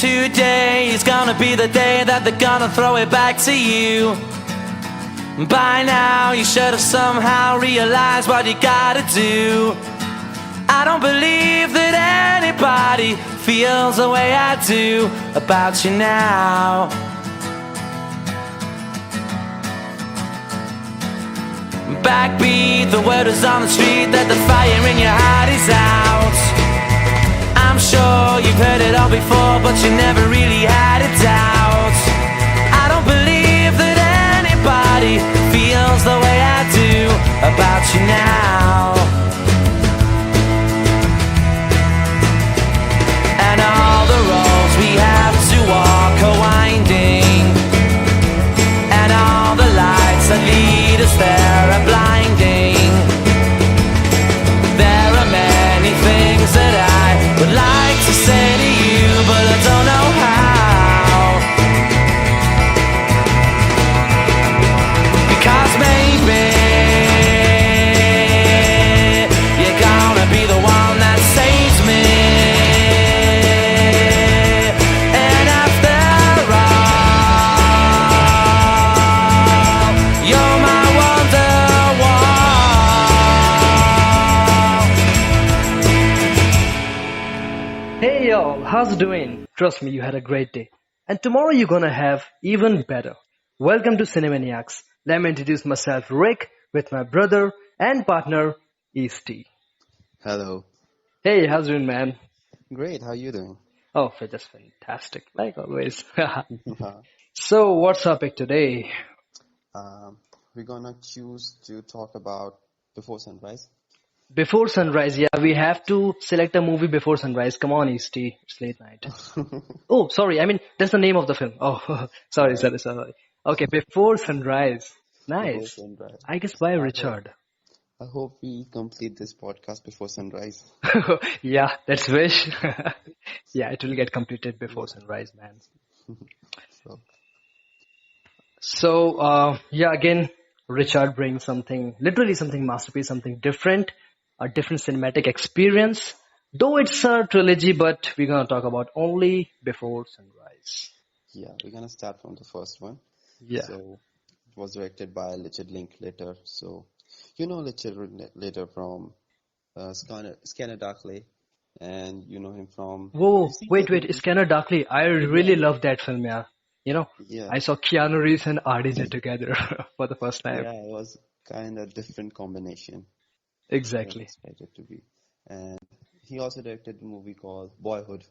today is gonna be the day that they're gonna throw it back to you. By now you should have somehow realized what you gotta do. I don't believe that anybody feels the way I do about you now. Backbeat, the word is on the street that the fire in your heart is out. I'm sure you've heard it all before, but you never really had a doubt. I don't believe that anybody feels the way I do about you now. And all the roads we have to walk are winding, and all the lights that lead us there are blinding. There are many things that I would like to say to you, but I don't know how. Because maybe you're gonna be the one that saves me. And after all, you're my wonderwall. Hey y'all, how's it doing? Trust me, you had a great day. And tomorrow you're gonna have even better. Welcome to Cinemaniacs. Let me introduce myself, Rick, with my brother and partner, Easty. Hello. Hey, how's it doing, man? Great. How you doing? Oh, just fantastic, like always. So, what's our pick today? We're gonna choose to talk about Before Sunrise. Before sunrise, yeah, we have to select a movie before sunrise. Come on, Easty, it's late night. Oh, sorry, I mean, that's the name of the film. Oh, sorry. Okay, Before Sunrise. Before Nice. Sunrise. I guess by I hope, Richard. I hope we complete this podcast before sunrise. Yeah, let's wish. Yeah, it will get completed before sunrise, man. So, So, yeah, again, Richard brings something, literally something masterpiece, something different, a different cinematic experience. Though it's a trilogy, but we're gonna talk about only Before Sunrise. yeah, we're gonna start from the first one. Yeah. So, it was directed by Richard Linklater. So, you know Richard Linklater from Scanner Darkly, and you know him from. Whoa, You seen wait, that movie? Scanner Darkly. I really Yeah, love that film, yeah. You know, yeah, I saw Keanu Reeves and RDJ together for the first time. yeah. It was kind of different combination than Exactly. expected to be. And he also directed a movie called Boyhood.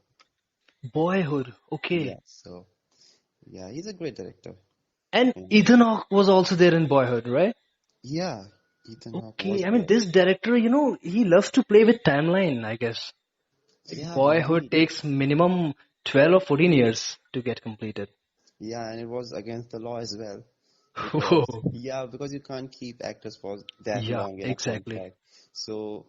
Boyhood, Yeah, okay. so yeah, he's a great director. And And Ethan Hawke was also there in Boyhood, right? yeah, Ethan Hawke Okay, was I mean, there. this director, he loves to play with timeline, I guess. Yeah, Boyhood indeed. takes minimum 12 or 14 years to get completed. Yeah, and it was against the law as well because Whoa. because you can't keep actors for that Yeah, long in a exactly. contract. So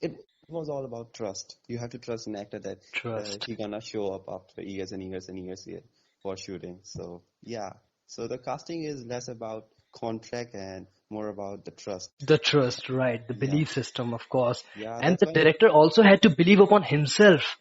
it was all about trust. You have to trust an actor that Trust. he gonna show up after years and years and years here for shooting. So yeah, so the casting is less about contract and more about the trust. The trust, right. The Yeah, belief system, of course. yeah, And that's the why. director also had to believe upon himself.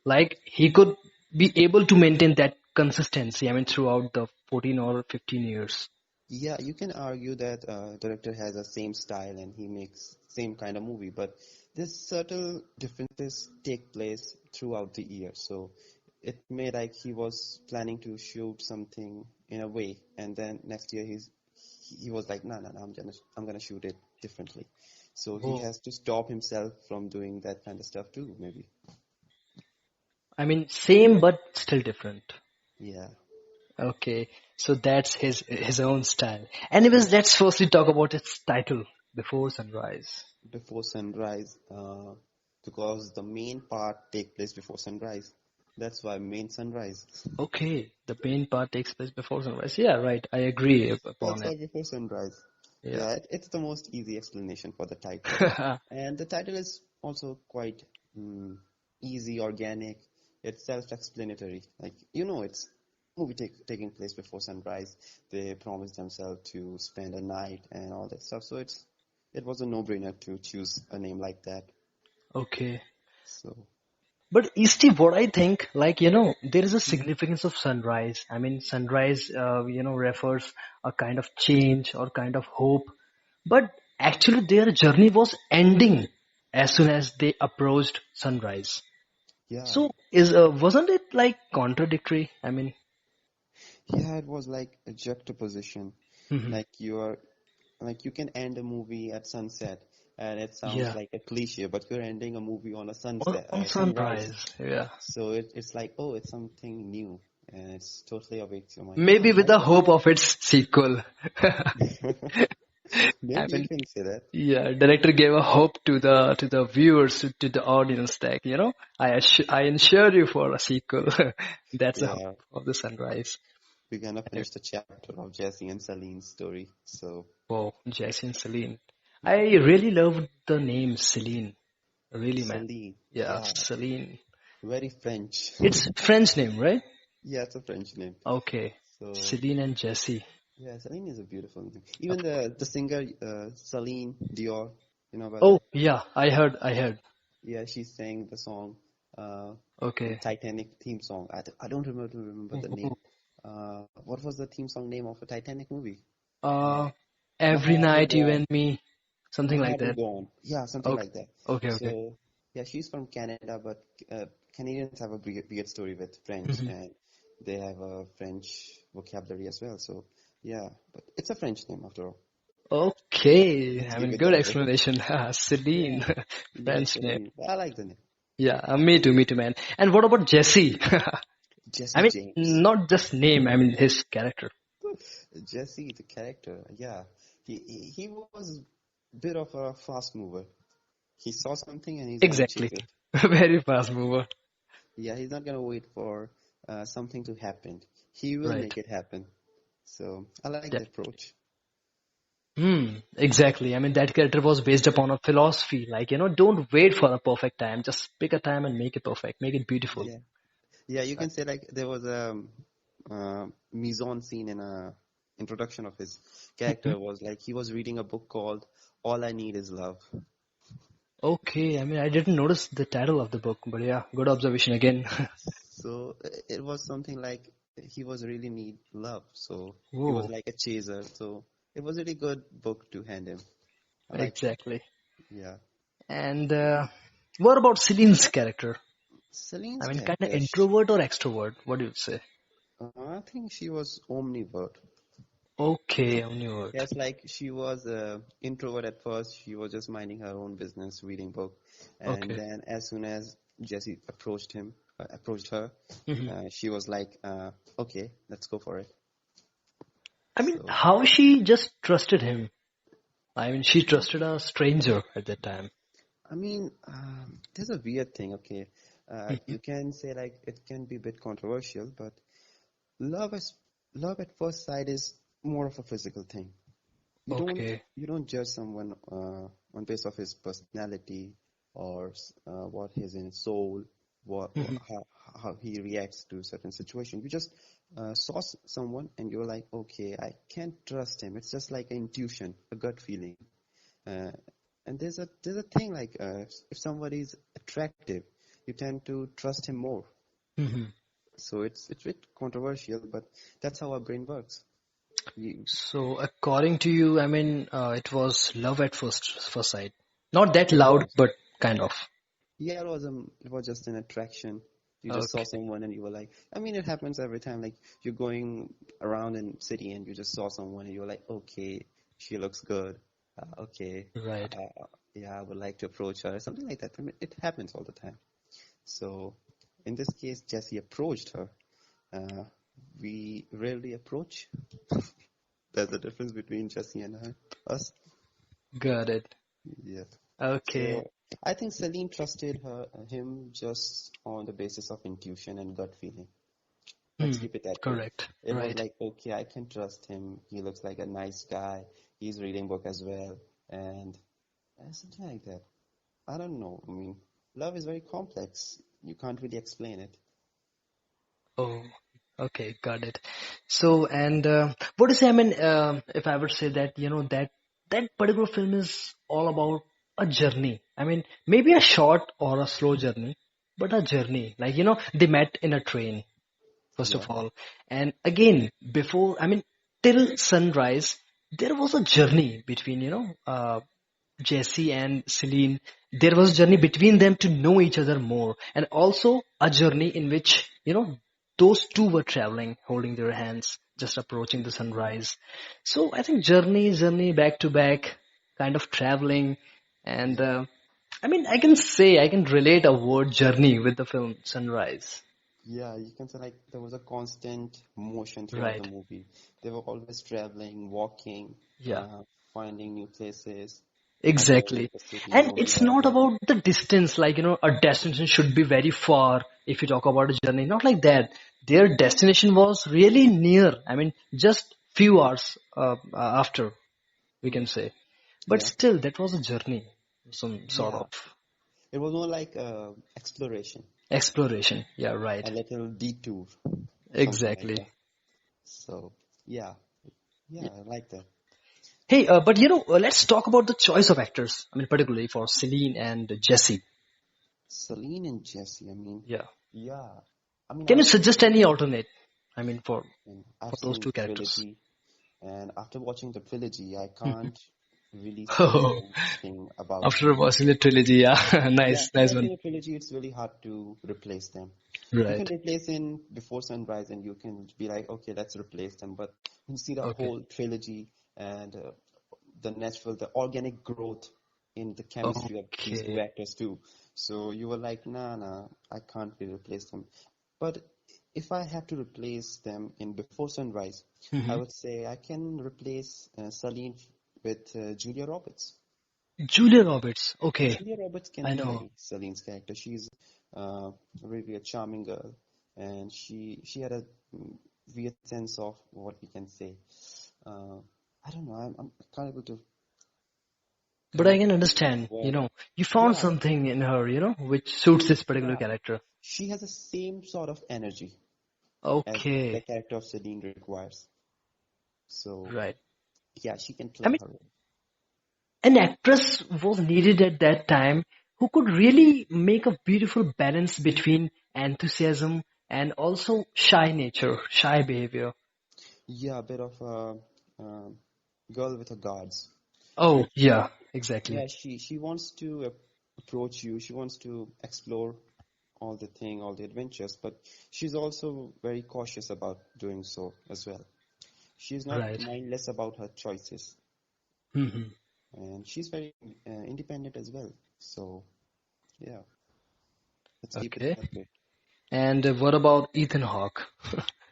Like, he could be able to maintain that consistency, I mean, throughout the 14 or 15 years. Yeah, you can argue that director has the same style and he makes same kind of movie, but these subtle differences take place throughout the year. So it may like he was planning to shoot something in a way, and then next year he was like, no, no, no, I'm gonna shoot it differently. So he Oh. has to stop himself from doing that kind of stuff too, maybe. I mean, same but still different. Yeah. Okay, so that's his own style. Anyways, let's firstly talk about its title, Before Sunrise. Before sunrise, because the main part take place before sunrise. That's why main sunrise. Okay, the main part takes place before sunrise. Yeah, right. I agree upon That's it. why before sunrise. Yeah. Yeah, it's the most easy explanation for the title. And the title is also quite easy, organic. It's self-explanatory. Like, it's movie taking place before sunrise. They promise themselves to spend a night and all that stuff. So it was a no-brainer to choose a name like that. Okay. So But Easty, what I think, like, there is a significance of sunrise. I mean, sunrise, refers a kind of change or kind of hope. But actually their journey was ending as soon as they approached sunrise. Yeah, So wasn't it like contradictory? I mean, yeah, it was like a juxtaposition. mhm. Like you are, like you can end a movie at sunset, and it sounds Yeah, like a cliche, but you're ending a movie on a on sunrise. sunrise. Yeah. So it's like, oh, it's something new, and it's totally awakes your mind. Yeah, Maybe with I the like hope of its sequel. I maybe you mean, can say that. yeah, director gave a hope to the viewers, to the audience that, I ensure you for a sequel. That's the hope Yeah, of the sunrise. we're gonna finish the chapter of Jesse and Celine's story. So Oh, Jesse and Celine. I really love the name Celine. Really, man. Celine, Yeah, yeah, Celine. very French. It's French name, right? Yeah, it's a French name. Okay. So Celine and Jesse. yeah, Celine is a beautiful name. Even the singer Celine Dior, you know about Oh, that? yeah, I heard. Yeah, she sang the song, uh, Okay. Titanic theme song. I don't remember the name. What was the theme song name of a Titanic movie? Uh, Uh, My every Heart Will night Go you On. and me, My something like Heart Will that. Go On. Yeah, something Okay, like that. okay. So yeah, she's from Canada, but Canadians have a weird story with French, Mhm. and they have a French vocabulary as well. So yeah, but it's a French name after all. Okay, Let's I give mean, it good that way. explanation. Celine, Yeah. Yes, French name. Celine. I like the name. Yeah, me too, man. And what about Jesse? I Jesse mean, James. not just name, I mean his character. Jesse, the character, yeah, he was a bit of a fast mover. He saw something and he's gonna Exactly. chase it. Very fast mover. Yeah, he's not gonna wait for something to happen. He will Right. make it happen. So I like the That, approach. exactly. I mean, that character was based upon a philosophy, like, don't wait for a perfect time. Just pick a time and make it perfect, make it beautiful. Yeah, yeah, you Right. can say like there was a mise scene in a introduction of his Mhm. character was like he was reading a book called All I Need Is Love. Okay, I mean, I didn't notice the title of the book, but yeah, good observation again. So it was something like he was really need love. So he was Whoa, like a chaser. So it was a really good book to hand him. I liked it. exactly. Yeah. And what about Celine's character? I Celine's mean, kind of character, introvert or extrovert? What do you say? I think she was omnivert. Okay, omnivert. Yes, like she was introvert at first. She was just minding her own business, reading book, and Okay. then as soon as Jesse approached her, hmm she was like, "Okay, let's go for it." I mean, So how she just trusted him? I mean, she trusted a stranger at that time. I mean, there's a weird thing. Okay, Mhm. you can say like it can be a bit controversial, but love is love at first sight is more of a physical thing. You don't Okay. you don't judge someone on base of his personality or what his in soul, hmm how he reacts to certain situation. You just saw someone and you're like, okay, I can't trust him. It's just like an intuition, a gut feeling. Uh, and there's a thing like if somebody is attractive, you tend to trust him more. hmm So it's a bit controversial, but that's how our brain works. You, So, according to you, I mean, it was love at first sight. Not that it loud, was. but kind of. Yeah, it was just an attraction. You just saw Okay. someone and you were like, I mean, it happens every time. Like you're going around in city and you just saw someone and you were like, okay, she looks good. Okay, Right. yeah, I would like to approach her, something like that. I mean, it happens all the time. So in this case, Jesse approached her. Uh, we rarely approach. There's a difference between Jesse and us. Got it. Yeah. Okay. So I think Celine trusted him just on the basis of intuition and gut feeling. Let's Hmm. keep it that way. Correct. It was Right. like, okay, I can trust him. He looks like a nice guy. He's reading book as well, and something like that. I don't know. I mean, love is very complex. You can't really explain it. Oh, okay, got it. So, and what is, I mean, if I would say that, that particular film is all about a journey. I mean, maybe a short or a slow journey, but a journey. Like, they met in a train, first Yeah, of all. And again, till sunrise, there was a journey between, Jesse and Celine. There was a journey between them to know each other more, and also a journey in which, those two were traveling, holding their hands, just approaching the sunrise. So I think journey back to back, kind of traveling, and I can relate a word journey with the film Sunrise. yeah, you can say like there was a constant motion throughout the Right. movie. They were always traveling, walking, Yeah. finding new places, observing Exactly. the city, And moving it's not ahead. about the distance, like, a destination should be very far if you talk about a journey. Not like that. Their destination was really near. Just few hours after, we Hmm. can say. But Yeah, still, that was a journey, some sort yeah. of It was more like exploration, exploration. Yeah, a right. little detour, something like Exactly. that. So, yeah, yeah, I like that. Hey, but let's talk about the choice of actors. Particularly for Celine and Jesse. Celine and Jesse, I mean, Yeah. yeah. I mean, Can you I've seen suggest any alternate? For I've for those seen two the characters. trilogy, and after watching the trilogy, I can't really say Oh, anything about after them. watching the trilogy, yeah, Yeah, nice, after nice one. watching the trilogy, it's really hard to replace them. You can Right. replace in Before Sunrise, and you can be like, okay, let's replace them. But when you see the Okay. whole trilogy and the organic growth in the chemistry of these two Okay. actors too. So you were like, nah, I can't really replace them. But if I have to replace them in Before Sunrise, I hmm would say I can replace Celine with Julia Roberts. Julia Roberts. Okay, Julia Roberts can I know. play Celine's character. She's really a charming girl, and she had a weird sense of what we can say. Uh, I don't know. I'm kind of able to But come I up can with a understand, word. you found Yeah, something in her, which suits this particular yeah. character. She has the same sort of energy as the Okay, character of Celine requires. So right. yeah, she can I play mean, her role. an actress was needed at that time who could really make a beautiful balance between enthusiasm and also shy nature, shy behavior. Yeah, a bit of a um girl with her guards. Oh, yeah, Yeah, exactly. she wants to approach you. She wants to explore all the adventures, but she's also very cautious about doing so as well. She's not Right. mindless about her choices, hmm and she's very independent as well. So yeah, let's keep it Okay. that way. And what about Ethan Hawke?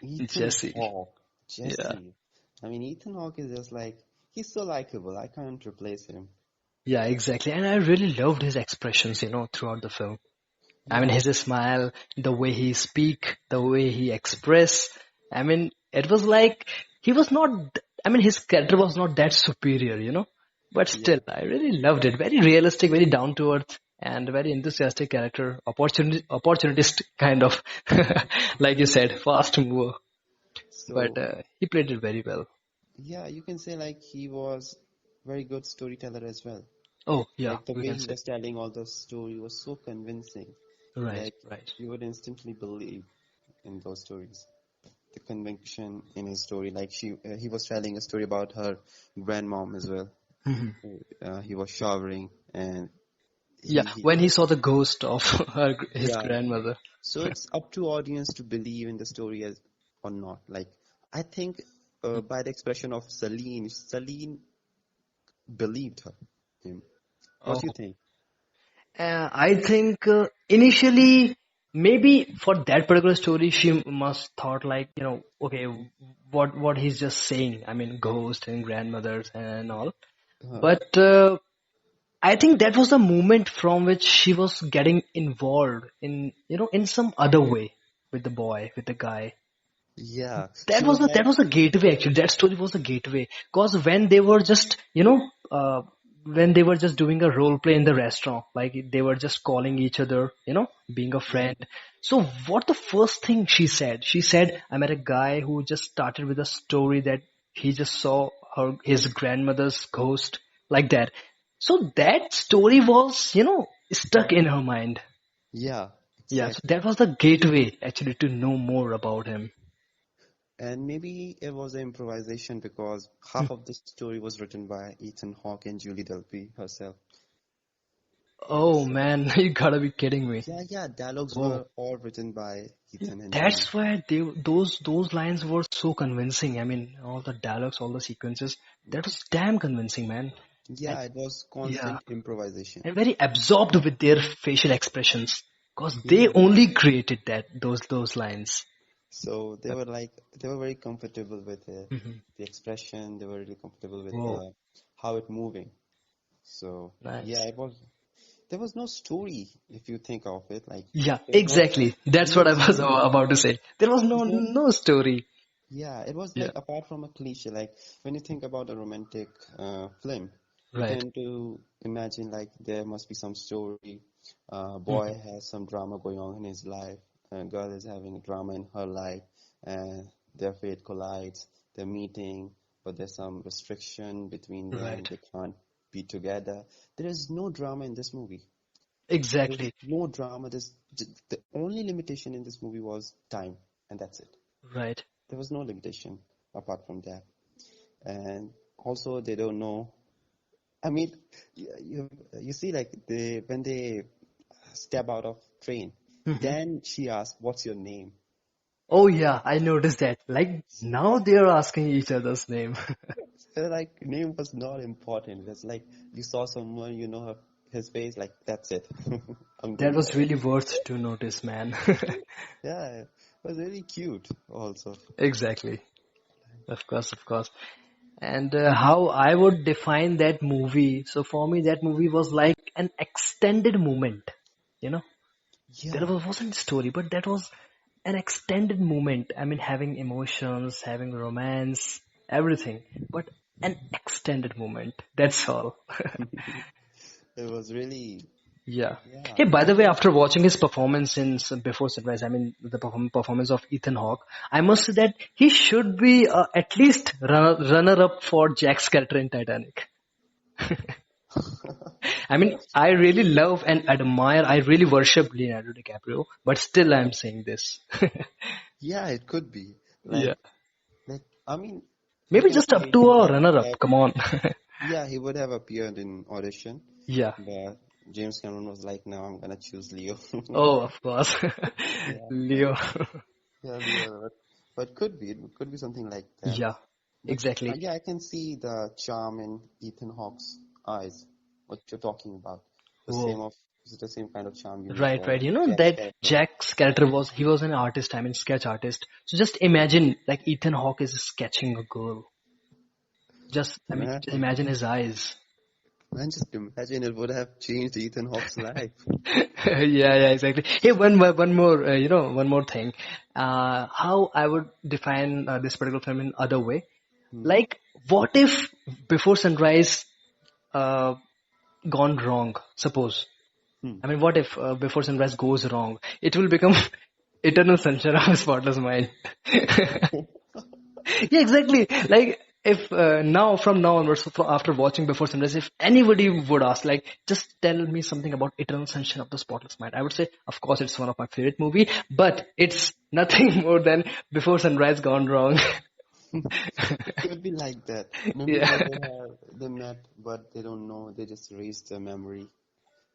Ethan Jesse. Hawke, Yeah. Jesse. I mean, Ethan Hawke is just like he's so likable. I can't replace him. Yeah, exactly. And I really loved his expressions, throughout the film. Yeah, His smile, the way he speak, the way he express. It was like he was not, his character was not that superior, but yeah. still, I really loved it. Very realistic, very down to earth and very enthusiastic character. Opportunist kind of, like you said, fast mover. But So he played it very well. yeah, you can say like he was very good storyteller as well. Oh, yeah, Like the we way can he say. was telling all the story was so convincing. Right, Like right. you would instantly believe in those stories. The conviction in his story, like he was telling a story about her grandmom as well. Mhm. He was showering and Yeah, he when he saw the ghost of his yeah. grandmother. So it's up to audience to believe in the story as or not. Like I think by the expression of Celine believed him. What do you Oh, think? I think initially maybe for that particular story she must thought like okay, what he's just saying. Ghost and grandmothers and all. Uh, But I think that was the moment from which she was getting involved in in some other way with the boy, with the guy. yeah, That she was was a that like was a gateway actually. That story was a gateway because when they were just when they were just doing a role play in the restaurant, like they were just calling each other, being a yeah, friend. So what the first thing she said? She said, "I met a guy who just started with a story that he just saw his grandmother's ghost like that." So that story was stuck in her mind. yeah. Yeah, so Exactly. that was the gateway actually to know more about him. And maybe it was an improvisation because Hmm. half of the story was written by Ethan Hawke and Julie Delpy herself. Oh So, man, you gotta be kidding me. yeah, yeah, dialogues Whoa. were all written by Yeah, Ethan and Julie. that's why those lines were so convincing. I mean, all the dialogues, all the sequences, that was damn convincing, man. And Yeah, it was yeah, constant improvisation. and very absorbed with their facial expressions, because they Yeah. only created those lines. So they were very comfortable with Hmm. the expression. They were really comfortable with Whoa, how it moving. So yeah, nice. there was no story if you think of it. Like Yeah, there was not exactly. That's what no I was story. about to say. There was It's no not. no story. Yeah, it was Yeah, like apart from a cliche. Like when you think about a romantic film, you right. tend to imagine like there must be some story. Boy Hmm. has some drama going on in his life. Girl is having drama in her life, and their fate collides. They're meeting, but there's some restriction between them. Right. They can't be together. There is no drama in this movie. There's Exactly. no drama. The only limitation in this movie was time, and that's it. Right. There was no limitation apart from that. And also, they don't know. I mean, you see, like they when they step out of train, Hmm. then she asks, "What's your name?" Oh yeah, I noticed that. Like now they are asking each other's name. So, like name was not important. It's like you saw someone, you know his face, like that's it. I'm That going was forward. really worth to notice, man. Yeah, it was really cute. Also, Exactly. Of course, of course. And how I would define that movie. So for me, that movie was like an extended moment. You know, yeah. wasn't story, but that was an extended moment. I mean, having emotions, having romance, everything, but an extended moment. That's all. It was really, Yeah. yeah. Hey, by I the way, think after watching his performance in Before Sunrise, I mean the performance of Ethan Hawke, I must say that he should be at least runner-up for Jack's character in Titanic. I mean, I really love and admire, I really worship Leonardo DiCaprio, but still I'm saying this. yeah, it could be. Yeah. Like I mean, you Maybe can just up say to he a would runner-up. have, Come on. yeah, he would have appeared in audition, Yeah. but James Cameron was like, no, I'm gonna choose Leo. Oh, of course. Yeah, Leo. yeah, Leo. But it could be something like that. Yeah, But exactly. yeah, I can see the charm in Ethan Hawke's eyes. What you're talking about, the Whoa. same of is it the same kind of charm you mean Right, for right. You know Jack's that character? Jack's character he was an artist, I mean sketch artist. So just imagine like Ethan Hawke is sketching a girl. Man, Just imagine his eyes. man, just imagine it would have changed Ethan Hawke's life. Yeah, exactly. Hey, one more, one more thing. How I would define this particular film in other way. Hmm. Like, what if Before Sunrise uh, gone wrong? Suppose. Hmm. I mean, what if Before Sunrise goes wrong? It will become Eternal Sunshine of a Spotless Mind. Yeah, exactly. Like if from now onwards, after watching Before Sunrise, if anybody would ask, like, just tell me something about Eternal Sunshine of the Spotless Mind, I would say, of course, it's one of my favorite movie, but it's nothing more than Before Sunrise gone wrong. It could be like that. Maybe Yeah, they met, but they don't know. They just erased their memory.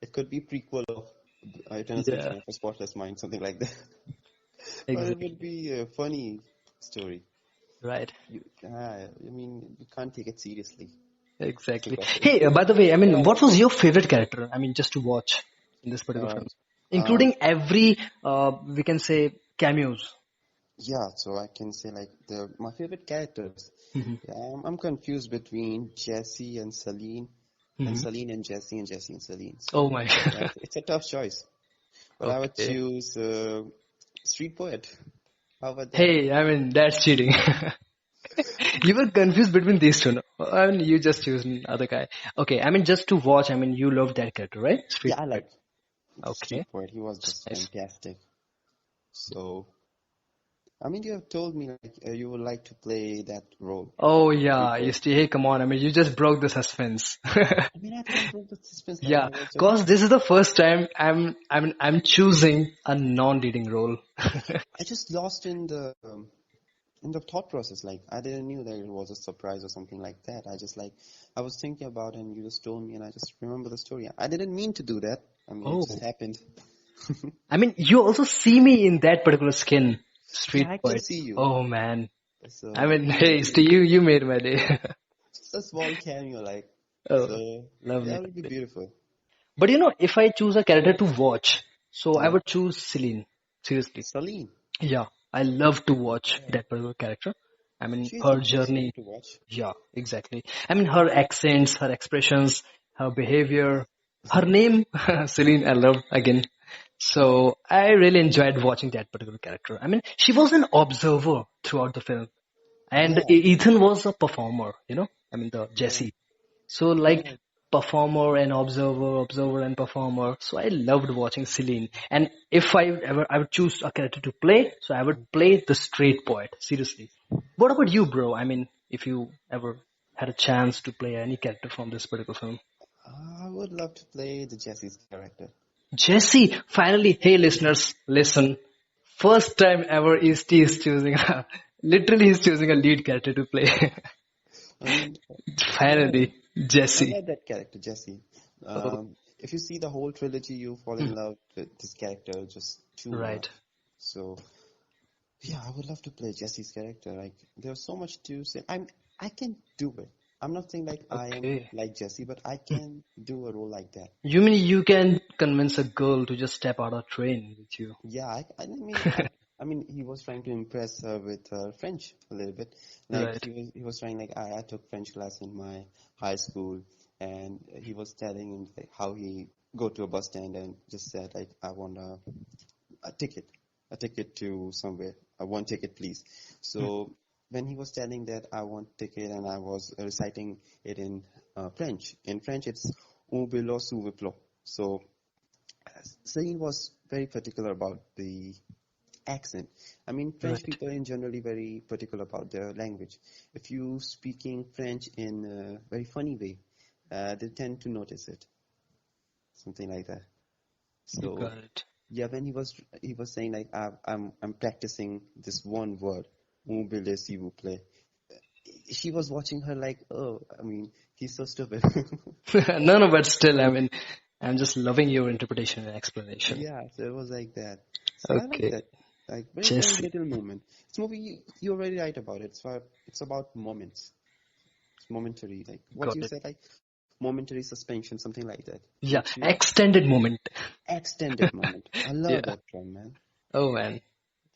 It could be prequel of Eternal yeah, Sunshine of a Spotless Mind, something like that. Or it exactly. would be a funny story. Right. I mean, you can't take it seriously Exactly. because Hey, by the way, I mean, what was your favorite character? I mean, just to watch in this particular uh, film, uh, including every, we can say, cameos. yeah. So I can say like the my favorite characters. Hmm. Yeah, I'm confused between Jesse and Celine, and Hmm. Celine and Jesse, and Jesse and Celine. Oh So my yeah, God. it's a tough choice. But I would Okay. choose Street Poet. How about that? Hey, I mean, that's cheating. You were confused between these two. No? I mean, you just choose other guy. Okay, I mean, just to watch, I mean, you love that character, right? Street Yeah, I Fight. like the Okay, Street Poet. He was that's just nice. fantastic. So I mean, you have told me like you would like to play that role Oh yeah, before. Isti, hey, come on. I mean, you just broke the suspense. I mean, I didn't break the suspense. Like Yeah, I was just, cause this is the first time I'm choosing a non-leading role. I just lost in the thought process. Like I didn't knew that it was a surprise or something like that. I just like I was thinking about it and you just told me and I just remember the story. I didn't mean to do that. I mean, it just Oh, happened. I mean, you also see me in that particular skin, Yeah, street I can poet. see you. Oh man, I So mean, I hey, just Isti, you made my day. just a small cameo, like Oh, so. lovely, That would be lovely. beautiful. But if I choose a character to watch, so I Yeah, would choose Celine. Seriously. Celine. Yeah, I love to watch Yeah, that particular character. I mean, she's her interesting journey. to watch. Yeah, exactly. I mean, her accents, her expressions, her behavior, her name, Celine, I love again. So I really enjoyed watching that particular character. I mean, she was an observer throughout the film, and Yeah, Ethan was a performer. I mean, the yeah, Jesse. So like yeah. performer and observer, observer and performer. So I loved watching Celine. And if I would choose a character to play, so I would play the straight poet. Seriously. What about you, bro? I mean, if you ever had a chance to play any character from this particular film. I would love to play the Jesse's character. Jesse, finally, hey listeners, listen. First time ever Easty is choosing literally he's choosing a lead character to play. I mean, yeah, Finally, I Jesse. love that character, Jesse. Oh, If you see the whole trilogy, you fall in love with this character just too much. right. So, yeah, I would love to play Jesse's character. Like, there's so much to say. I can do it. I'm not saying like I am Okay. like Jesse, but I can do a role like that. You mean you can convince a girl to just step out of train with you? Yeah, I mean, he was trying to impress her with French a little bit. Like Right. he was trying like I took French class in my high school, and he was telling him like how he go to a bus stand and just said like I want a ticket, a ticket to somewhere, one ticket please. Hmm. So when he was telling that I want ticket and I was reciting it in French. In French, it's un bilo s'il vous plaît. So Celine was very particular about the accent. I mean, French Right. people are generally very particular about their language. If you speaking French in a very funny way, they tend to notice it, something like that. You So got it. yeah, when he was saying like I'm practicing this one word, "Un baiser, s'il vous plaît." She was watching her like, oh, I mean, he's so stupid. No, no, but still, I mean, I'm just loving your interpretation and explanation. Yeah, so it was like that. So I like Okay. that. Like very, very Jesse. little moment. This movie, you're very right about it. It's about moments. It's momentary. Like what Got you it. said, like momentary suspension, something like that. Yeah. Makes you Extended moment. extended moment. I love Yeah. that term, man. Oh man.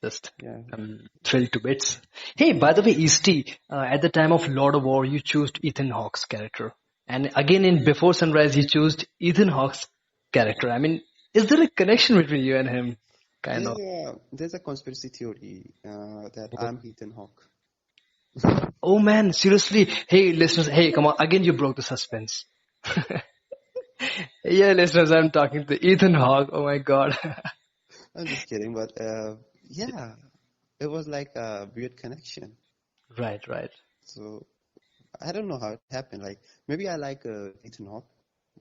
Just, Yeah. I'm thrilled to bits. Hey, by the way, Easty, at the time of Lord of War, you chose Ethan Hawke's character. And again in Before Sunrise, you chose Ethan Hawke's character. I mean, is there a connection between you and him? Kind of. There's a conspiracy theory that Oh, I'm Ethan Hawke. oh man, seriously. Hey, listeners, hey, come on. Again, you broke the suspense. Yeah, listeners, I'm talking to Ethan Hawke. Oh my god. I'm just kidding, but yeah, it was like a weird connection. Right, right. So I don't know how it happened. Like maybe I like Ethan Hawke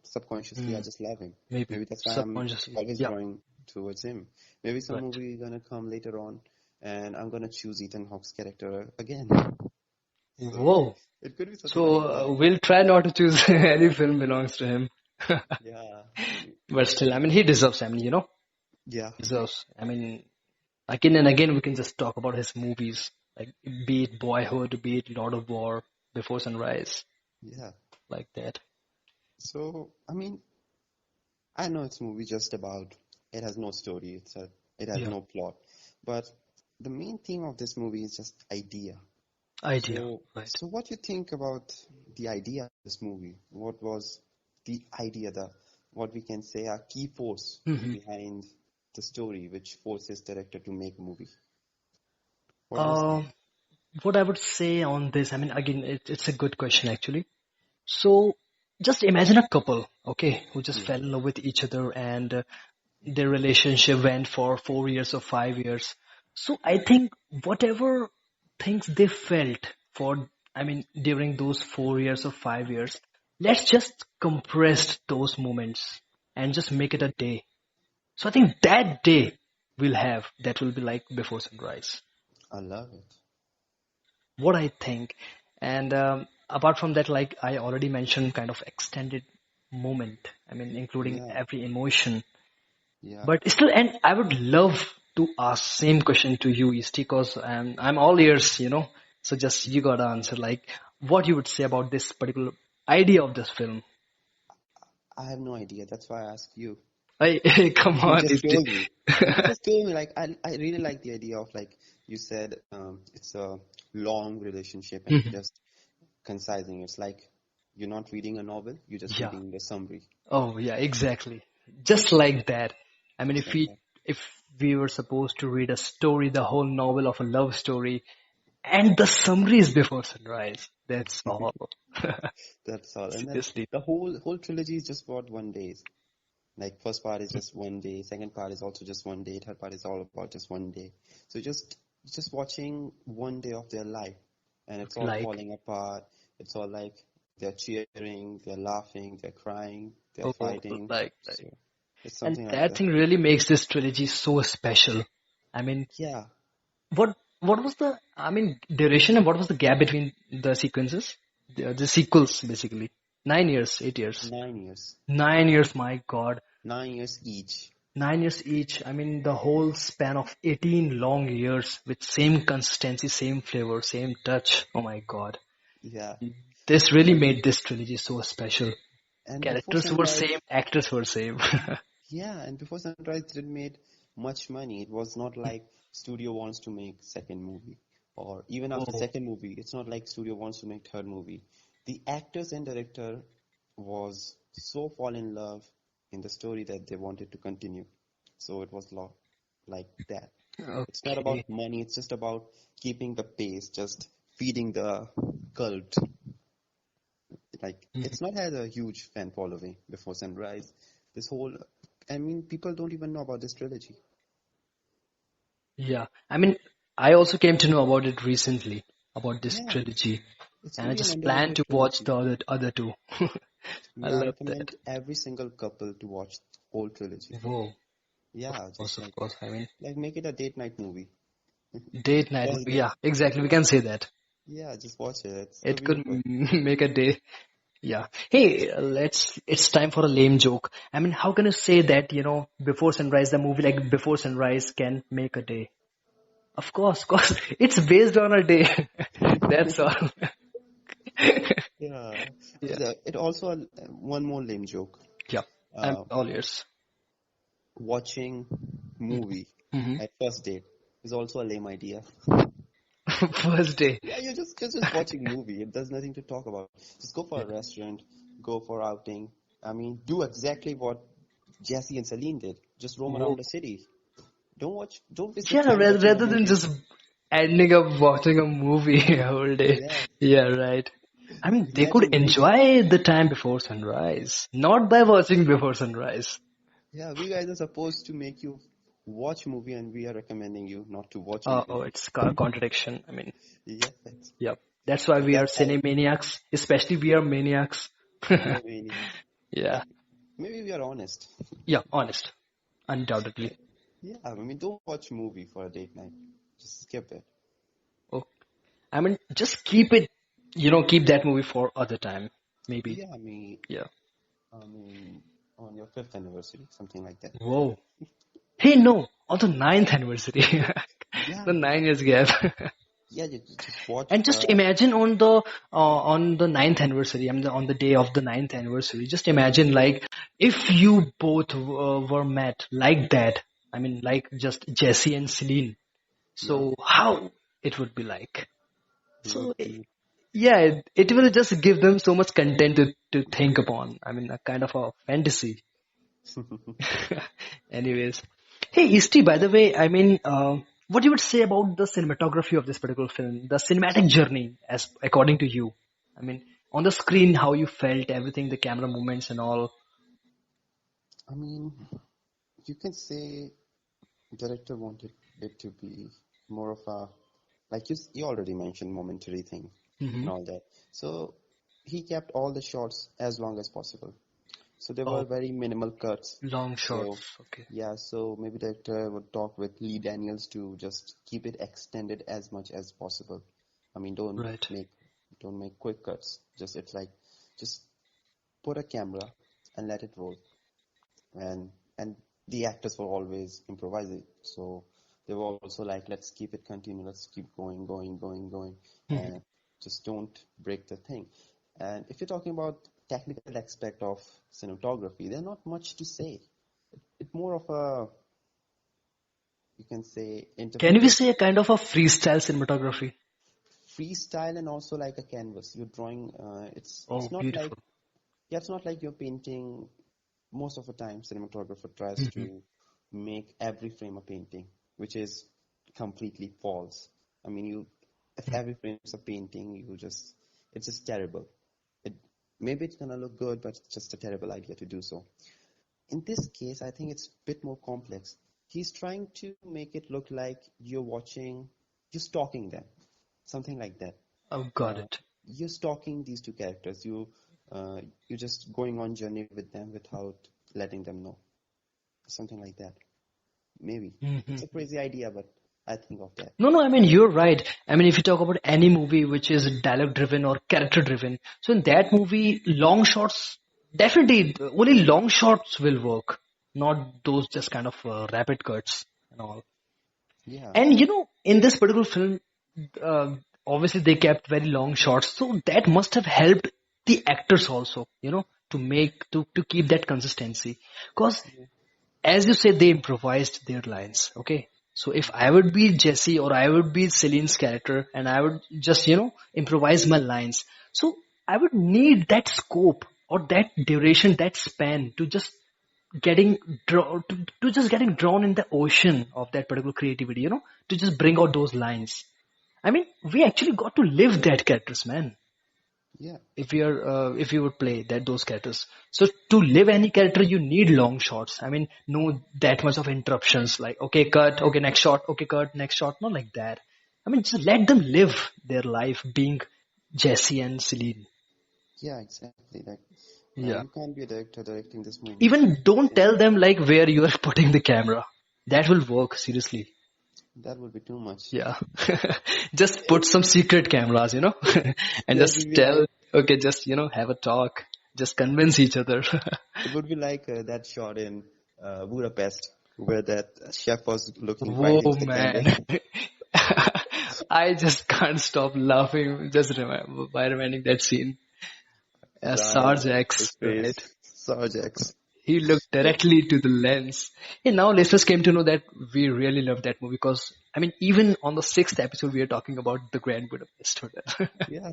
subconsciously. I Hmm, just love him. maybe. Maybe that's why I'm Subconsciously. always Yeah, drawing towards him. Maybe some right. movie gonna come later on, and I'm gonna choose Ethan Hawke's character again. So Whoa. it could be something So like that. we'll try not to choose any film belongs to him. Yeah, But still, I mean, he deserves, I mean, yeah, deserves. I mean, again and again, we can just talk about his movies, like be it Boyhood, be it Lord of War, Before Sunrise, yeah. like that. So I mean, I know it's a movie just about. It has no story. It has Yeah, no plot, but the main theme of this movie is just idea. idea, So, right. so what you think about the idea of this movie? What was the idea, what we can say a key force Hmm. behind the story, which forces director to make a movie? What was that? Um, what I would say on this, I mean, again, it's a good question actually. So just imagine a couple, okay, who just Yeah, fell in love with each other and their relationship went for 4 years or 5 years. So I think whatever things they felt for, I mean, during those 4 years or 5 years, let's just compress those moments and just make it a day. So I think that day we'll have, that will be like before sunrise. I love it. What I think. And apart from that, like I already mentioned, kind of extended moment. I mean, including Yeah, every emotion. yeah. But still, and I would love to ask same question to you, Isti, because I'm all ears, So just you gotta answer, like what you would say about this particular idea of this film. I have no idea. That's why I asked you. Hey, come You on, just Isti. told me. You just told me, like, I really like the idea of, like, you said, it's a long relationship and just concising. It's like you're not reading a novel, you're just Yeah. reading the summary. Oh, yeah, exactly. Just like that. I mean, Just like that. if we were supposed to read a story, the whole novel of a love story, and the summary is before sunrise. That's all. That's all. And then Seriously. the whole trilogy is just about one day. Like first part is just one day, second part is also just one day, third part is all about just one day. So just watching one day of their life, and it's all Like, falling apart. It's all like they're cheering, they're laughing, they're crying, they're oh, fighting. like. So it's And something like that that. thing really makes this trilogy so special. I mean, Yeah, what was the, I mean, duration and what was the gap between the sequences? The sequels, basically. 9 years, 8 years. 9 years, 9 years, my God. 9 years each. 9 years each. I mean, the whole span of 18 long years with same consistency, same flavor, same touch. Oh my God. Yeah, This really and made this trilogy so special. before Characters were Sunrise, same, actors were same. yeah, and before Sunrise didn't made much money. It was not like studio wants to make second movie, or even after Oh, second movie, it's not like studio wants to make third movie. The actors and director was so fall in love in the story that they wanted to continue. So it was like that. It's not okay. about money. It's just about keeping the pace, just feeding the cult. Like it's not had a huge fan following before Sunrise. This whole, I mean, people don't even know about this trilogy. Yeah, I mean, I also came to know about it recently, about this Yeah, trilogy, it's and I really an just plan underrated to watch trilogy. the other two. I Yeah, I love that. recommend every single couple to watch whole trilogy. Whoa, Yeah, just of course. I mean, like make it a date night movie. date night. First date. Yeah, exactly. We can say that. Yeah, just watch it. It's so It could beautiful. make a day. Yeah. Hey, it's time for a lame joke. I mean, how can you say that, Before Sunrise, the movie like Before Sunrise can make a day? Of course. It's based on a day. That's all. Yeah. Yeah. It also one more lame joke. Yeah. I'm Uh, all ears. Watching movie Hmm. at first date is also a lame idea. First day. Yeah, you're just watching movie. It does nothing to talk about. Just go for a restaurant, go for outing. I mean, do exactly what Jesse and Celine did. Just roam Whoa. around the city. Don't waste the Yeah, time watching a rather than movie. just ending up watching a movie whole day. Yeah, Yeah, right. I mean, they could imagine enjoy the time before sunrise, not by watching before sunrise. we guys are supposed to make you watch movie, and we are recommending you not to watch Oh, movie. it's a contradiction. I mean, Yes, yep. That's why but we are that's how cinemaniacs, especially we are maniacs. we are maniacs. Yeah, Like maybe we are honest. yeah, honest, undoubtedly. Yeah, I mean, don't watch movie for a date night. Just skip it. Oh, I mean, just keep that movie for other time, maybe. Yeah, Yeah. I mean, on your fifth anniversary, something like that. Whoa. Hey, no, on the ninth anniversary, Yeah, the 9 years gap. yeah, just watch. And just imagine on the ninth anniversary, I mean, on the day of the ninth anniversary, just imagine like if you both were met like that. I mean, like just Jesse and Celine. Yeah, So how it would be like? it would So be. yeah, it will just give them so much content to think upon. I mean, a kind of a fantasy. Anyways, hey, Isti, by the way, I mean, what you would say about the cinematography of this particular film, the cinematic journey, as according to you? I mean, on the screen, how you felt, everything, the camera movements and all. I mean, you can say director wanted it to be. more of a, like you already mentioned, momentary thing Hmm. and all that. So he kept all the shots as long as possible. So there were Oh, very minimal cuts. long So shots. Okay. yeah, so maybe the director would talk with Lee Daniels to just keep it extended as much as possible. I mean, Right. don't make quick cuts. Just it's like just put a camera and let it roll. And the actors were always improvising. So they were also like, let's keep it continue, let's keep going, Mhm. and just don't break the thing. And if you're talking about technical aspect of cinematography, there's not much to say. It's more of a, you can say, Can we interpretive say a kind of a freestyle cinematography? freestyle, and also like a canvas. You're drawing. It's Oh, not like, beautiful. yeah, it's not like you're painting. Most of the time, cinematographer tries Hmm. to make every frame a painting, which is completely false. I mean, if every frame is a painting, it's just terrible. It maybe it's gonna look good, but it's just a terrible idea to do so. In this case, I think it's a bit more complex. He's trying to make it look like you're stalking them, something like that. Oh, got Uh, it. you're stalking these two characters. You're just going on journey with them without letting them know, something like that. Maybe Hmm. it's a crazy idea, but I think of that. No, no, I mean, you're right. I mean, if you talk about any movie which is dialogue driven or character driven, so in that movie, long shots, definitely, only long shots will work, not those just kind of rapid cuts and all. Yeah, And in this particular film, uh, obviously they kept very long shots, so that must have helped the actors also, to keep that consistency. Because yeah, as you said, they improvised their lines. Okay. So if I would be Jesse or I would be Celine's character and I would just, improvise my lines. So I would need that scope or that duration, that span to just getting drawn in the ocean of that particular creativity, to just bring out those lines. I mean, we actually got to live that characters, man, yeah, if you would play those characters. So to live any character you need long shots. I mean, no that much of interruptions like okay cut, okay next shot, okay cut, next shot, not like that. I mean, just let them live their life being Jesse and Celine. yeah, exactly. Like, Yeah. you can't be a director directing this movie. Even don't And tell them like where you are putting the camera. That will work seriously. that would be too much. Yeah. Just It put some secret cameras, and that would just be like tell, okay, just, have a talk. Just convince each other. it would be like that shot in Budapest where that chef was looking right Whoa, into the camera. man. I just can't stop laughing just by reminding that scene. Right, Sarge X, his right? face, Sarge X. He looked Yeah, directly to the lens. And now listeners came to know that we really love that movie because, I mean, even on the sixth episode, we are talking about the Grand Budapest Hotel. yeah.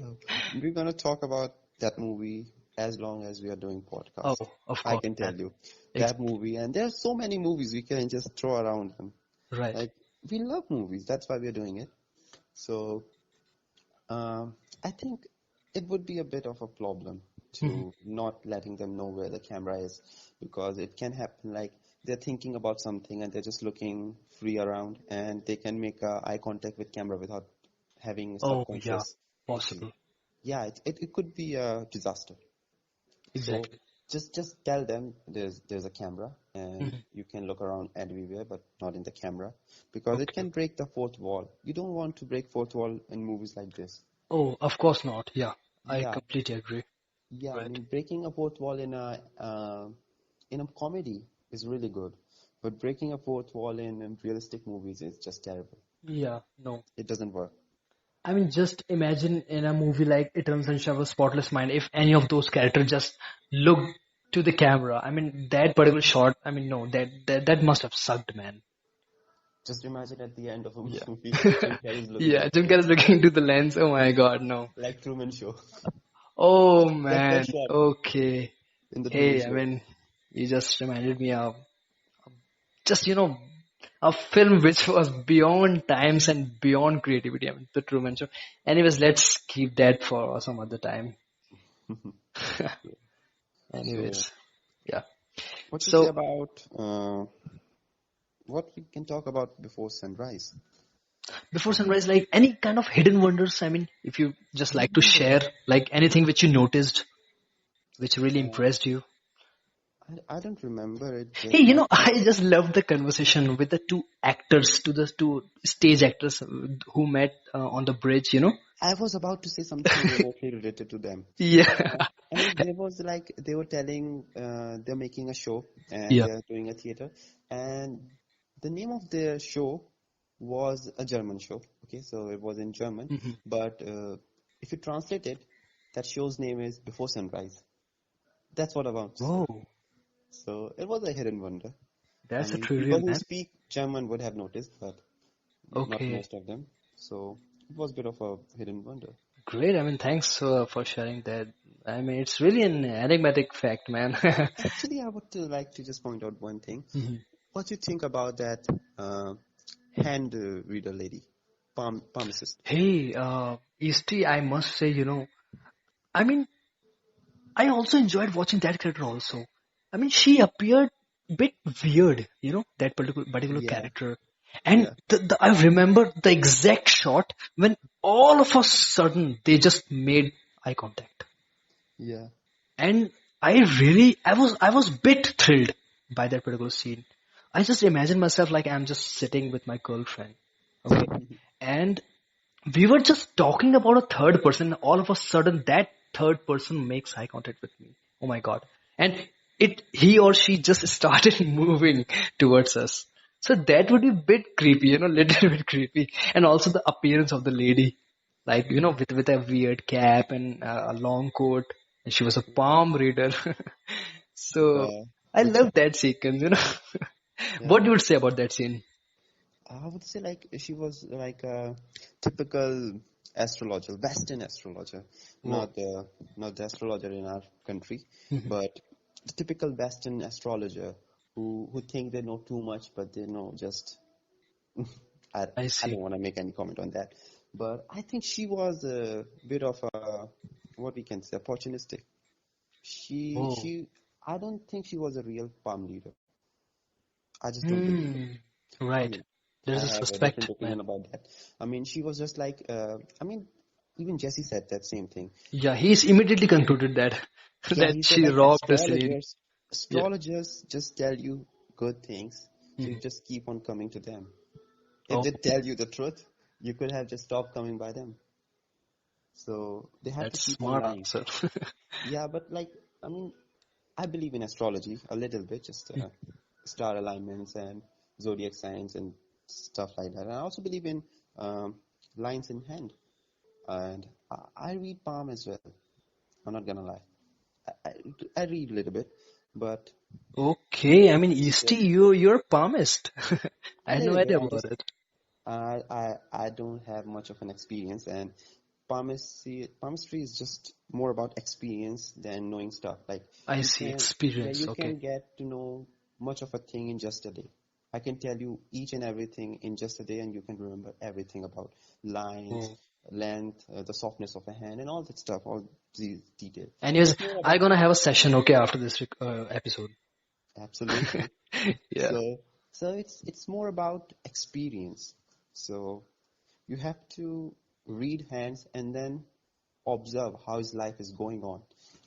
We're gonna talk about that movie as long as we are doing Oh, podcast. of I course, can man. tell you that Exactly. movie, and there's so many movies we can just throw around them. Right. Like we love movies, that's why we're doing it. So I think it would be a bit of a problem Mhm. to not letting them know where the camera is, because it can happen like they're thinking about something and they're just looking free around and they can make eye contact with camera without having a Oh, yeah. subconscious thinking. Possible. Yeah, it could be a disaster. So Exactly. just tell them there's a camera and Mhm. you can look around everywhere, but not in the camera, because it Okay. can break the fourth wall. You don't want to break fourth wall in movies like this. Oh, of course not. Yeah. I Yeah, completely agree. yeah. I Right. mean, breaking a fourth wall in a comedy is really good, but breaking a fourth wall in realistic movies is just terrible. Yeah. No. It doesn't work. I mean, just imagine in a movie like Eternal Sunshine of a Spotless Mind, if any of those characters just look to the camera. I mean, that particular shot. I mean, no, that must have sucked, man. Just imagine at the end of a Yeah. movie, Jim Carrey is looking Yeah. at Jim you, Carrey is looking into the lens. Oh my God, no. like Truman Show. Oh That man. shot Okay. in the Truman Hey, I Show. mean, you just reminded me of just a film which was beyond times and beyond creativity. I mean, the Truman Show. Anyways, let's keep that for some other time. So, Anyways, yeah. what you say So about what we can talk about before sunrise? Before sunrise, like any kind of hidden wonders. I mean, if you just like Hidden to wonder. share, like anything which you noticed, which really Uh, impressed you. I don't remember it Hey, just now. I just love the conversation with the two actors, to the two stage actors who met on the bridge. I was about to say something remotely related to them. Yeah, I mean, there was like they were telling they're making a show and yeah. they're doing a theater, and the name of their show was a German show. Okay, so it was in German, Hmm. but if you translate it, that show's name is Before Sunrise. That's what I want to say. Whoa, So it was a hidden wonder. I that's a mean, people trivia, who man. speak German would have noticed, but not Okay, most of them. So it was a bit of a hidden wonder. great. I mean, thanks for sharing that. I mean, it's really an enigmatic fact, man. Actually, I would like to just point out one thing. Mhm. What do you think about that uh, hand reader lady, pharmacist? Hey, Easty, I must say, I mean, I also enjoyed watching that character also. I mean, she appeared bit weird, that particular Yeah, character. And yeah, I remember the exact shot when all of a sudden they just made eye contact. yeah. And I was bit thrilled by that particular scene. I just imagine myself like I'm just sitting with my girlfriend. Okay. And we were just talking about a third person. All of a sudden, that third person makes eye contact with me. Oh my god! And he or she just started moving towards us. So that would be a bit creepy, little bit creepy. And also the appearance of the lady, like with a weird cap and a long coat, and she was a palm reader. So Uh, I which, love that sequence. What yeah, do you would say about that scene? I would say like she was like a typical astrologer, Western astrologer, Wow. not the astrologer in our country, but the typical Western astrologer who think they know too much, but they know just I I I see. don't want to make any comment on that. But I think she was a bit of a what we can say opportunistic. Oh. I don't think she was a real palm reader. I just don't believe it. Hmm. I Right. mean, I There's a have a different suspect, man. opinion about that. I mean, she was just like, I mean, even Jesse said that same thing. Yeah, he's immediately concluded that Yeah, that he said she like robbed this lady. Yeah. astrologers just tell you good things, so you Mhm. just keep on coming to them. If Oh, they tell you the truth, you could have just stopped coming by them. So they have to that's keep on smart lying. answer. Yeah, but like, I mean, I believe in astrology a little bit, just star alignments and zodiac signs and stuff like that. And I also believe in lines in hand. And I read palm as well. I'm not gonna lie. I, I, I read a little bit, but Okay, I mean, still Easty, you're a palmist. I a had no little bit. idea I about just it. I don't have much of an experience, and palmistry is just more about experience than knowing stuff. Like I see experience. you Okay. can get to know much of a thing in just a day. I can tell you each and everything in just a day, and you can remember everything about lines, Oh. length, the softness of a hand, and all that stuff, all these details. Anyways, It's more I'm about gonna have a session. Okay, after this episode. absolutely. Yeah. So it's more about experience. So you have to read hands and then observe how his life is going on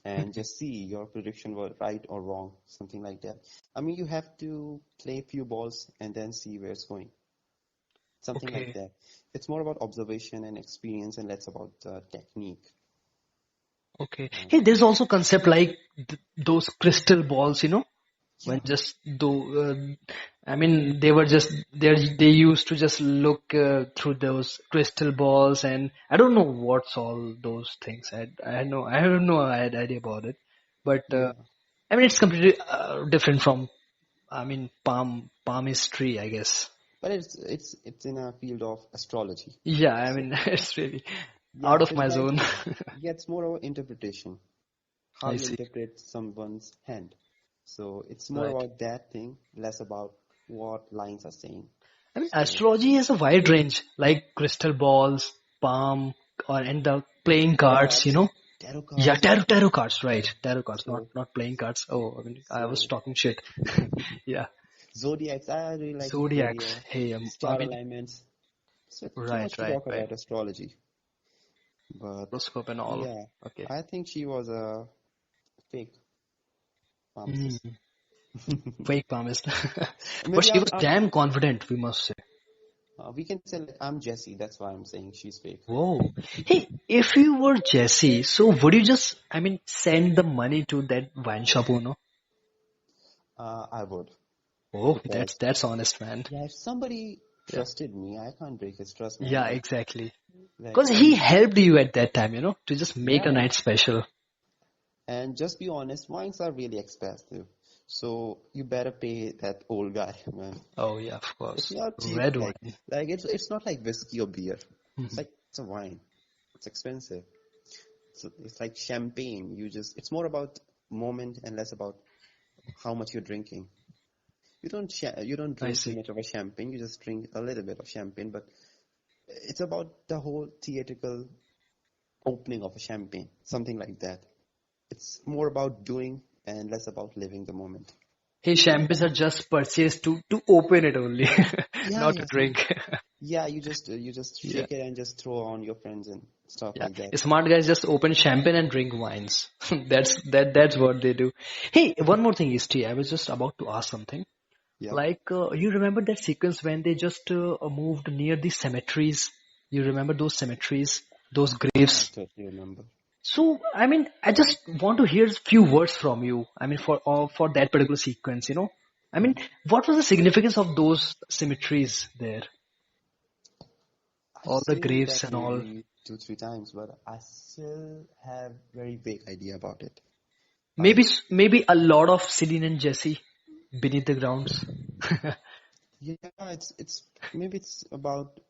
and just see your prediction was right or wrong, something like that. I mean, you have to play a few balls and then see where it's going, something like Okay. that. It's more about observation and experience and less about technique. Okay. Uh, Hey, there's also concept like those crystal balls. When yeah, just though I mean they used to just look through those crystal balls, and I don't know what's all those things. I have no idea about it, but yeah. I mean it's completely different from, I mean, palmistry, I guess. But it's in a field of astrology. Yeah, I So mean it's really yeah, out so of it's my like zone. yeah, it's more about interpretation, how I you see. interpret someone's hand. So it's more Right. about that thing, less about what lines are saying. I mean, So astrology has a wide range, like crystal balls, palm, or and the playing tarot cards. cards, tarot Yeah, cards. tarot cards, right? Tarot cards, not So not playing cards. Oh, I mean, I was so talking shit. Yeah, zodiacs. I really like zodiacs. zodiac, Hey, I star mean, alignments. So too Right, much to right, talk right. about astrology. But Horoscope and all. yeah, Okay. I think she was a fake Hmm. pharmacist. Fake promise. But Maybe she was damn confident, we must say. we can say like I'm Jesse. That's why I'm saying she's fake. Whoa. Hey, if you were Jesse, so would you just, send the money to that wine shop owner? I would Oh, that's because that's honest, man. yeah, if somebody Yeah. trusted me, I can't break his trust, man. Yeah, exactly. Like Because he he, helped you at that time, to just make a yeah. night special. And just be honest, wines are really expensive. So you better pay that old guy, man. Oh yeah, of It's course. not cheap, Red like wine. it's not like whiskey or beer. It's Mhm. like it's a wine. It's expensive. It's like champagne. It's more about moment and less about how much you're drinking. You don't I drink too see. much of a champagne. You just drink a little bit of champagne, but it's about the whole theatrical opening of a champagne, something like that. It's more about doing and less about living the moment. Hey, champagnes are just purchased to open it only, Yeah, not to yeah. drink. Yeah, you just Yeah, shake it and just throw on your friends and stuff yeah. like that. Smart guys just open champagne and drink wines. That's what they do. Hey, one more thing, Isti. I was just about to ask something. Yeah, Like, you remember that sequence when they just moved near the cemeteries? You remember those cemeteries, those yeah, I graves? totally remember. So, I just want to hear a few words from you. For that particular sequence, Mhm. what was the significance of those cemeteries there? I've All the seen graves that and all. movie two, three times, but I still have very vague idea about it. I Maybe a lot of Celine and Jesse beneath the grounds. Yeah, it's maybe it's about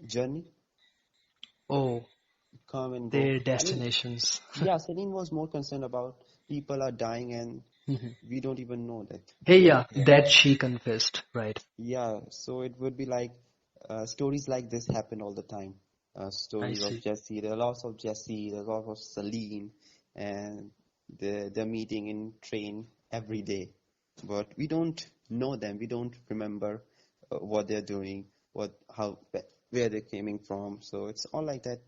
journey, Oh, come and go. their I mean, destinations. yeah, Celine was more concerned about people are dying and we don't even know that Hey, they are yeah, here. that she confessed, right? Yeah, so it would be like stories like this happen all the time. I Stories of see. Jesse, the loss of Jesse, the loss of Celine, and the meeting in train every day. But we don't know them. We don't remember what they're doing, where they're coming from. So it's all like that.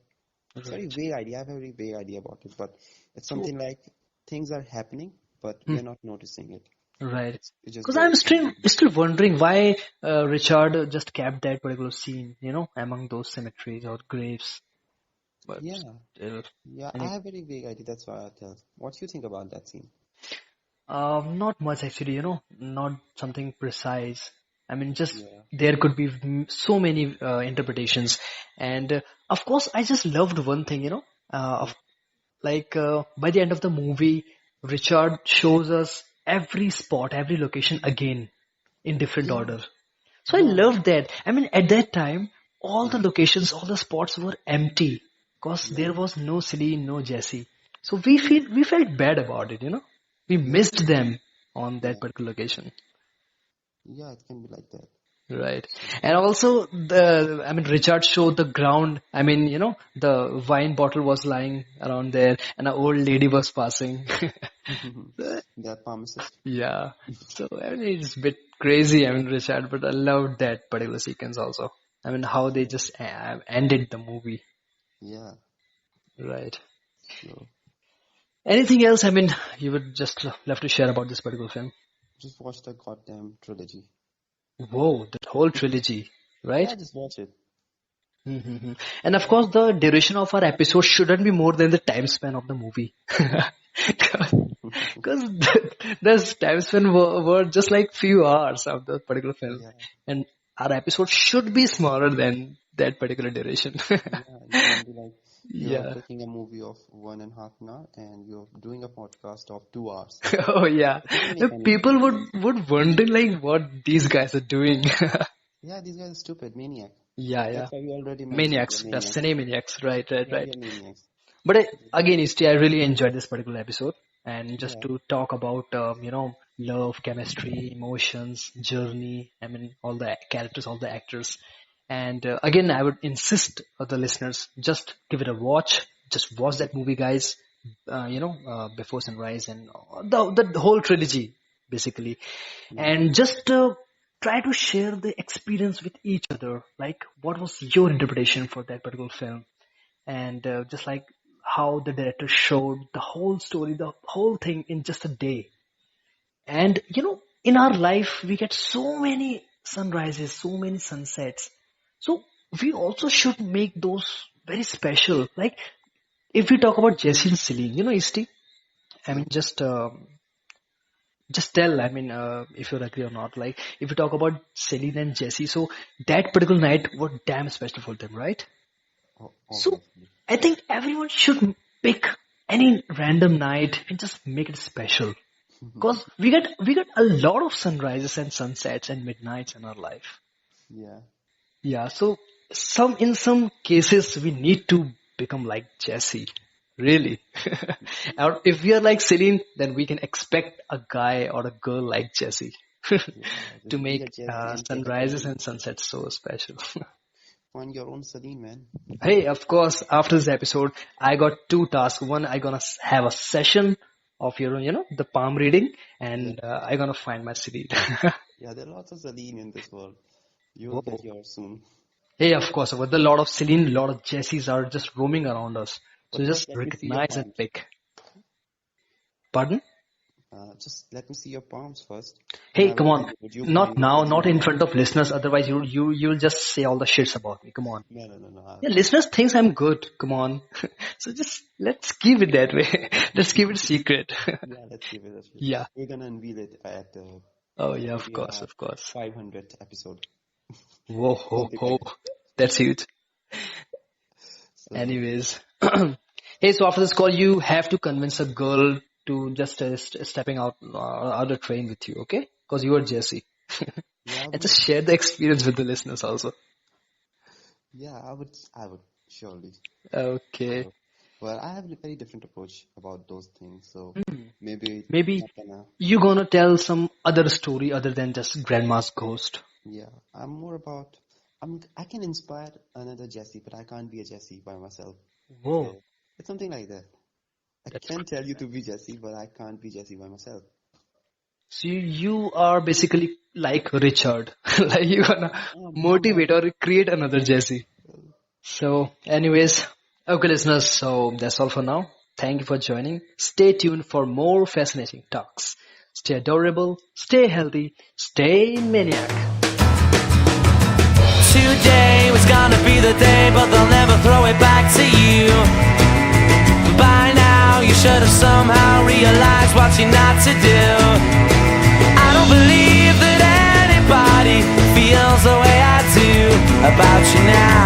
It's very Right. vague idea. I have a very vague idea about it, but it's So, something like things are happening, but we hmm, are not noticing it. right. It's just Because there. I'm still wondering why Richard just kept that particular scene, among those cemeteries or graves. But Yeah. still, Yeah, I any, have very vague idea. That's why I tell. What do you think about that scene? not much actually, not something precise. Just Yeah, there could be so many interpretations, and of course, I just loved one thing, yeah, like by the end of the movie, Richard shows us every spot, every location again in different yeah, order. So I yeah, loved that. At that time, all the yeah, locations, all the spots were empty because yeah, there was no Celine, no Jesse. So we felt bad about it, We yeah, missed them on that yeah, particular location. yeah. It can be like that. Right. So, And also Richard showed the ground. The wine bottle was lying around there and an old lady was passing. that pharmacist. Yeah. So, it's a bit crazy, Richard, but I loved that particular sequence also. How they Yeah, just ended the movie. yeah. Right. So Anything else, you would just love to share about this particular film? just watch the goddamn trilogy. Whoa, that whole trilogy, Yeah, right? just watch it. Mm-hmm. And of course, the duration of our episode shouldn't be more than the time span of the movie. Because the time span were just like few hours of the particular film. Yeah, And our episode should be smaller than that particular duration. yeah. It can be like you're Yeah. taking a movie of 1.5 hours and you're doing a podcast of 2 hours. Oh yeah. It doesn't The make any people sense. would wonder like what these guys are doing. Yeah, these guys are stupid, maniac. Yeah, yeah. That's why we already mentioned they're Maniacs. That's maniacs. Cinemaniacs. Right, right, Yeah, right. they're maniacs. But again, Isti, I really enjoyed this particular episode, and just Yeah, to talk about love, chemistry, emotions, journey. All the characters, all the actors, and again, I would insist on the listeners just give it a watch. Just watch that movie, guys. Before Sunrise and the whole trilogy, basically, yeah, and just try to share the experience with each other. Like, what was your interpretation for that particular film? And just like how the director showed the whole story, the whole thing in just a day. And in our life, we get so many sunrises, so many sunsets. So we also should make those very special. Like, if we talk about Jesse and Celine, Isti, I mean, just tell, I mean, if you agree or not. Like, if you talk about Celine and Jesse, so that particular night was damn special for them, right? So Obviously. I think everyone should pick any random night and just make it special. Because we get a lot of sunrises and sunsets and midnights in our life. Yeah. Yeah, so in some cases we need to become like Jesse. Really. Or if we are like Celine, then we can expect a guy or a girl like Jesse Yeah. to Just be a make Jesse and take a sunrises Celine. and sunsets so special. Find your own Celine, man. Hey, of course, after this episode, I got two tasks. One, I gonna have a session of the palm reading, and I gonna find my Celine. Yeah, there are lots of Celine in this world. You will Whoa. get yours soon. Hey, of course, with a lot of Celine, a lot of Jessies are just roaming around us. So But first, just let me see your recognize and palms. pick. Pardon? Just let me see your palms first. Then Hey, I come will tell on. you, would you Not find now, Celine not or in not? front of listeners. Otherwise, you'll just say all the shits about me. Come on. No. Yeah, listeners thinks I'm good. Come on. So just let's keep it that way. Let's keep it secret. Yeah, let's give it a shot. Yeah. We're gonna unveil it at Oh yeah, of maybe course, our of course. 500th episode, Whoa, ho, something ho. like that. That's huge. So Anyways. Hey, so after this call, you have to convince a girl to just stepping out the train with you, okay? Because you are Jesse. yeah, And just share the experience with the listeners also. I would surely. Okay. So, well, I have a very different approach about those things, so maybe Maybe not gonna. you gonna tell some other story other than just grandma's ghost. Yeah, I'm more about. I can inspire another Jesse, but I can't be a Jesse by myself. Whoa. So it's something like that. I That's can tell you to be Jesse, but I can't be Jesse by myself. So you are basically like Richard. Like you gonna More like motivate or create another Jesse. So anyways, okay listeners, so that's all for now. Thank you for joining. Stay tuned for more fascinating talks. Stay adorable, stay healthy, stay maniac. Today was gonna be the day, but they'll never throw it back to you. By now, you should have somehow realized what you're not to do. I don't believe that anybody feels the way I do about you now.